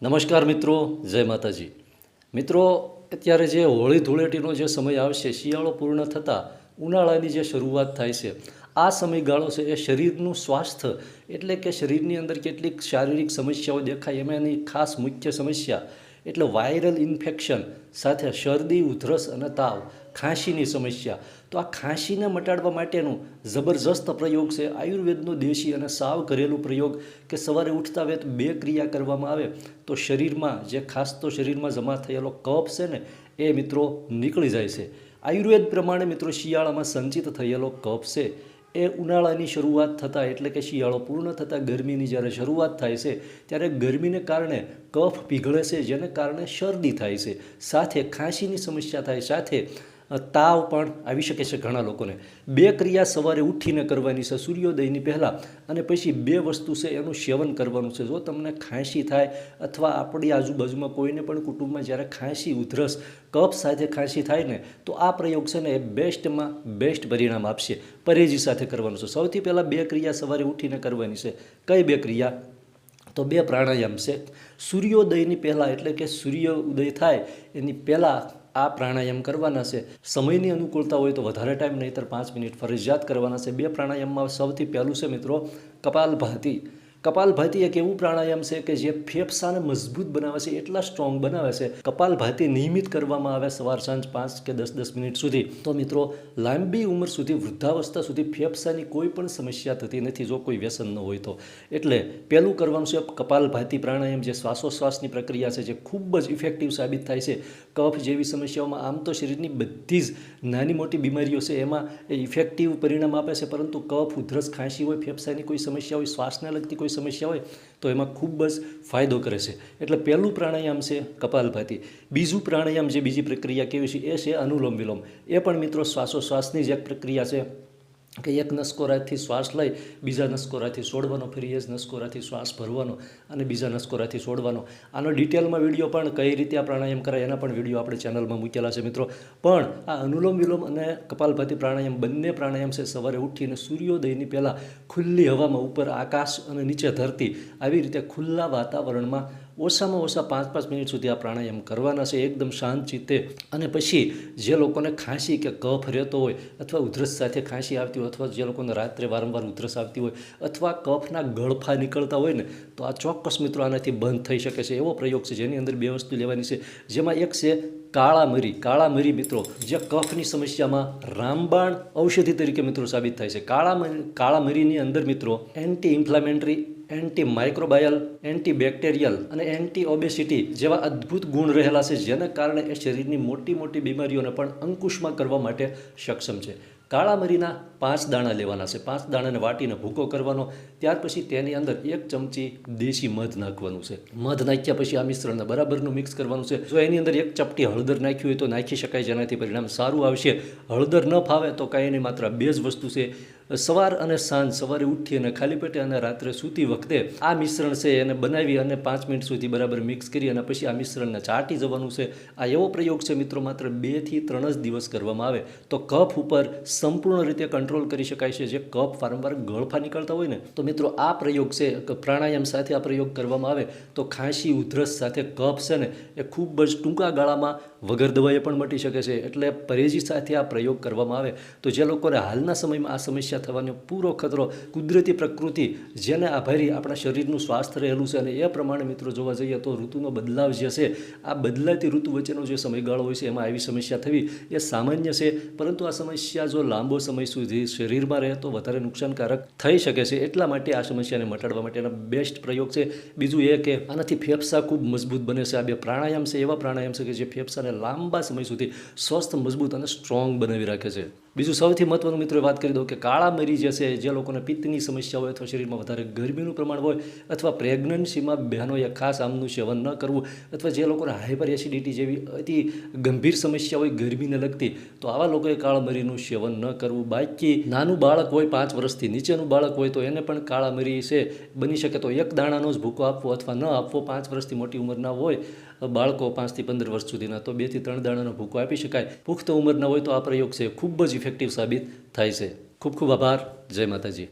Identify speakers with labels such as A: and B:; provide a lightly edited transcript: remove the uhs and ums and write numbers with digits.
A: નમસ્કાર મિત્રો, જય માતાજી. મિત્રો, અત્યારે જે હોળી ધૂળેટીનો જે સમય આવશે, શિયાળો પૂર્ણ થતાં ઉનાળાની જે શરૂઆત થાય છે, આ સમયગાળો છે એ શરીરનું સ્વાસ્થ્ય એટલે કે શરીરની અંદર કેટલીક શારીરિક સમસ્યાઓ દેખાય એમાંની ખાસ મુખ્ય સમસ્યા એટલે વાયરલ ઇન્ફેક્શન સાથે શરદી, ઉધરસ અને તાવ, ખાંસીની સમસ્યા. તો આ ખાંસીને મટાડવા માટેનું જબરજસ્ત પ્રયોગ છે આયુર્વેદનો દેશી અને સાવ ઘરેલું પ્રયોગ કે સવારે ઉઠતા વેત 2 ક્રિયા કરવામાં આવે તો શરીરમાં જે ખાસ તો શરીરમાં જમા થયેલો કફ છે ને એ મિત્રો નીકળી જાય છે. આયુર્વેદ પ્રમાણે મિત્રો શિયાળામાં સંચિત થયેલો કફ છે એ ઉનાળાની શરૂઆત થતાં એટલે કે શિયાળો પૂર્ણ થતાં ગરમીની જ્યારે શરૂઆત થાય છે ત્યારે ગરમીને કારણે કફ પીગળે છે, જેને કારણે શરદી થાય છે, સાથે ખાંસીની સમસ્યા થાય, સાથે તાવ પણ આવી શકે છે ઘણા લોકોને. 2 ક્રિયા સવારે ઉઠીને કરવાની છે સૂર્યોદયની પહેલાં, અને પછી 2 વસ્તુ છે એનું સેવન કરવાનું છે. જો તમને ખાંસી થાય અથવા આપણી આજુબાજુમાં કોઈને પણ કુટુંબમાં જ્યારે ખાંસી, ઉધરસ, કફ સાથે ખાંસી થાય ને તો આ પ્રયોગ છે ને એ બેસ્ટમાં બેસ્ટ પરિણામ આપશે. પરેજી સાથે કરવાનું છે. સૌથી પહેલાં 2 ક્રિયા સવારે ઉઠીને કરવાની છે. કઈ 2 ક્રિયા? તો 2 પ્રાણાયામ છે. સૂર્યોદયની પહેલાં એટલે કે સૂર્યોદય થાય એની પહેલાં આ પ્રાણાયામ કરવાના છે. સમયની અનુકૂળતા હોય તો વધારે ટાઈમ, નહીંતર 5 મિનિટ ફરજિયાત કરવાના છે. 2 પ્રાણાયામમાં સૌથી પહેલું છે મિત્રો કપાલભાતિ. કપાલભાતિ એક એવું પ્રાણાયામ છે કે જે ફેફસાને મજબૂત બનાવે છે, એટલા સ્ટ્રોંગ બનાવે છે. કપાલભાતિ નિયમિત કરવામાં આવે સવાર સાંજ 5 કે 10 મિનિટ સુધી, તો મિત્રો લાંબી ઉંમર સુધી, વૃદ્ધાવસ્થા સુધી ફેફસાની કોઈ પણ સમસ્યા થતી નથી, જો કોઈ વ્યસન ન હોય તો. એટલે પહેલું કરવાનું છે કપાલભાતિ પ્રાણાયામ, જે શ્વાસોશ્વાસની પ્રક્રિયા છે, જે ખૂબ જ ઇફેક્ટિવ સાબિત થાય છે. કફ જેવી સમસ્યાઓમાં, આમ તો શરીરની બધી જ નાની મોટી બીમારીઓ છે એમાં એ ઇફેક્ટિવ પરિણામ આપે છે, પરંતુ કફ, ઉધરસ, ખાંસી હોય, ફેફસાની કોઈ સમસ્યા હોય, શ્વાસને લગતી કોઈ સમસ્યા હોય તો એમાં ખૂબ જ ફાયદો કરે છે. એટલે પહેલું પ્રાણાયામ છે કપાલભાતિ. બીજું પ્રાણાયામ, જે બીજી પ્રક્રિયા કેવી છે એ છે અનુલોમ વિલોમ. એ પણ મિત્રો શ્વાસોશ્વાસની જ એક પ્રક્રિયા છે કે એક નસકોરાથી શ્વાસ લઈ બીજા નસકોરાથી છોડવાનો, ફરી એ જ નસકોરાથી શ્વાસ ભરવાનો અને બીજા નસકોરાથી છોડવાનો. આનો ડિટેલમાં વિડીયો પણ કઈ રીતે આ પ્રાણાયામ કરાય એના પણ વિડીયો આપણે ચેનલમાં મૂકેલા છે મિત્રો. પણ આ અનુલોમ વિલોમ અને કપાલભાતિ પ્રાણાયામ, બંને પ્રાણાયામ છે સવારે ઉઠીને સૂર્યોદયની પહેલાં ખુલ્લી હવામાં, ઉપર આકાશ અને નીચે ધરતી, આવી રીતે ખુલ્લા વાતાવરણમાં ઓછામાં ઓછા 5-5 મિનિટ સુધી આ પ્રાણાયામ કરવાના છે એકદમ શાંત ચિત્તે. અને પછી જે લોકોને ખાંસી કે કફ રહેતો હોય અથવા ઉધરસ સાથે ખાંસી આવતી હોય, અથવા જે લોકોને રાત્રે વારંવાર ઉધરસ આવતી હોય, અથવા કફના ગળફા નીકળતા હોય ને, તો આ ચોક્કસ મિત્રો આનાથી બંધ થઈ શકે છે. એવો પ્રયોગ છે જેની અંદર 2 વસ્તુ લેવાની છે, જેમાં એક છે કાળા મરી. કાળા મરી મિત્રો જે કફની સમસ્યામાં રામબાણ ઔષધિ તરીકે મિત્રો સાબિત થાય છે. કાળા મરીની અંદર મિત્રો anti inflammatory, anti microbial, anti bacterial અને એન્ટી ઓબેસિટી જેવા અદ્ભુત ગુણ રહેલા છે, જેના કારણે એ શરીરની મોટી મોટી બીમારીઓને પણ અંકુશમાં કરવા માટે સક્ષમ છે. કાળા મરીના 5 દાણા લેવાના છે. 5 દાણાને વાટીને ભૂકો કરવાનો. ત્યાર પછી તેની અંદર 1 ચમચી દેશી મધ નાખવાનું છે. મધ નાખ્યા પછી આ મિશ્રણને બરાબરનું મિક્સ કરવાનું છે. જો એની અંદર 1 ચપટી હળદર નાખી હોય તો નાખી શકાય, જેનાથી પરિણામ સારું આવશે. હળદર ન ફાવે તો કાંઈ નહીં, માત્ર 2 જ વસ્તુ છે. સવાર અને સાંજ, સવારે ઉઠી અને ખાલી પેટે અને રાત્રે સૂતી વખતે આ મિશ્રણ છે એને બનાવી અને 5 મિનિટ સુધી બરાબર મિક્સ કરી અને પછી આ મિશ્રણને ચાટી જવાનું છે. આ એવો પ્રયોગ છે મિત્રો, માત્ર 2 થી 3 જ દિવસ કરવામાં આવે તો કફ ઉપર સંપૂર્ણ રીતે કંટ્રોલ કરી શકાય છે. જે કફ વારંવાર ગળફા નીકળતા હોય ને, તો મિત્રો આ પ્રયોગ છે, પ્રાણાયામ સાથે આ પ્રયોગ કરવામાં આવે તો ખાંસી, ઉધરસ સાથે કફ છે ને એ ખૂબ જ ટૂંકા ગાળામાં વગર દવાએ પણ મટી શકે છે. એટલે પરેજી સાથે આ પ્રયોગ કરવામાં આવે તો જે લોકોને હાલના સમયમાં આ સમસ્યા થવાનો પૂરો ખતરો, કુદરતી પ્રકૃતિ જેને આભારી આપણા શરીરનું સ્વાસ્થ્ય રહેલું છે, અને એ પ્રમાણે મિત્રો જોવા જઈએ તો ઋતુનો બદલાવ જે છે, આ બદલાતી ઋતુ વચ્ચેનો જે સમયગાળો હોય છે એમાં આવી સમસ્યા થવી એ સામાન્ય છે. પરંતુ આ સમસ્યા જો લાંબો સમય સુધી શરીરમાં રહે તો વધારે નુકસાનકારક થઈ શકે છે. એટલા માટે આ સમસ્યાને મટાડવા માટેના બેસ્ટ પ્રયોગ છે. બીજું એ કે આનાથી ફેફસા ખૂબ મજબૂત બને છે. આ 2 પ્રાણાયામ છે એવા પ્રાણાયામ છે કે જે ફેફસાને લાંબા સમય સુધી સ્વસ્થ, મજબૂત અને સ્ટ્રોંગ બનાવી રાખે છે. બીજું સૌથી મહત્વનું મિત્રો વાત કરી દઉં કે કાળા મરી જે છે, જે લોકોને પિત્તની સમસ્યા હોય અથવા શરીરમાં વધારે ગરમીનું પ્રમાણ હોય અથવા પ્રેગ્નન્સીમાં બહેનોએ ખાસ આમનું સેવન ન કરવું, અથવા જે લોકોને હાઇપર એસિડિટી જેવી અતિ ગંભીર સમસ્યા હોય ગરમીને લગતી, તો આવા લોકોએ કાળા મરીનું સેવન ન કરવું. બાકી નાનું બાળક હોય, 5 વર્ષથી નીચેનું બાળક હોય તો એને પણ કાળા મરી છે બની શકે તો 1 દાણાનો જ ભૂકો આપવો અથવા ન આપવો. 5 વર્ષથી મોટી ઉંમરના હોય બાળકો, 5 થી 15 વર્ષ સુધીના, તો 2 થી 3 દાણાનો ભૂકો આપી શકાય. પુખ્ત ઉંમરના હોય તો આ પ્રયોગ છે ખૂબ જ ઇફેક્ટિવ સાબિત થાય છે. ખૂબ ખૂબ આભાર. જય માતાજી.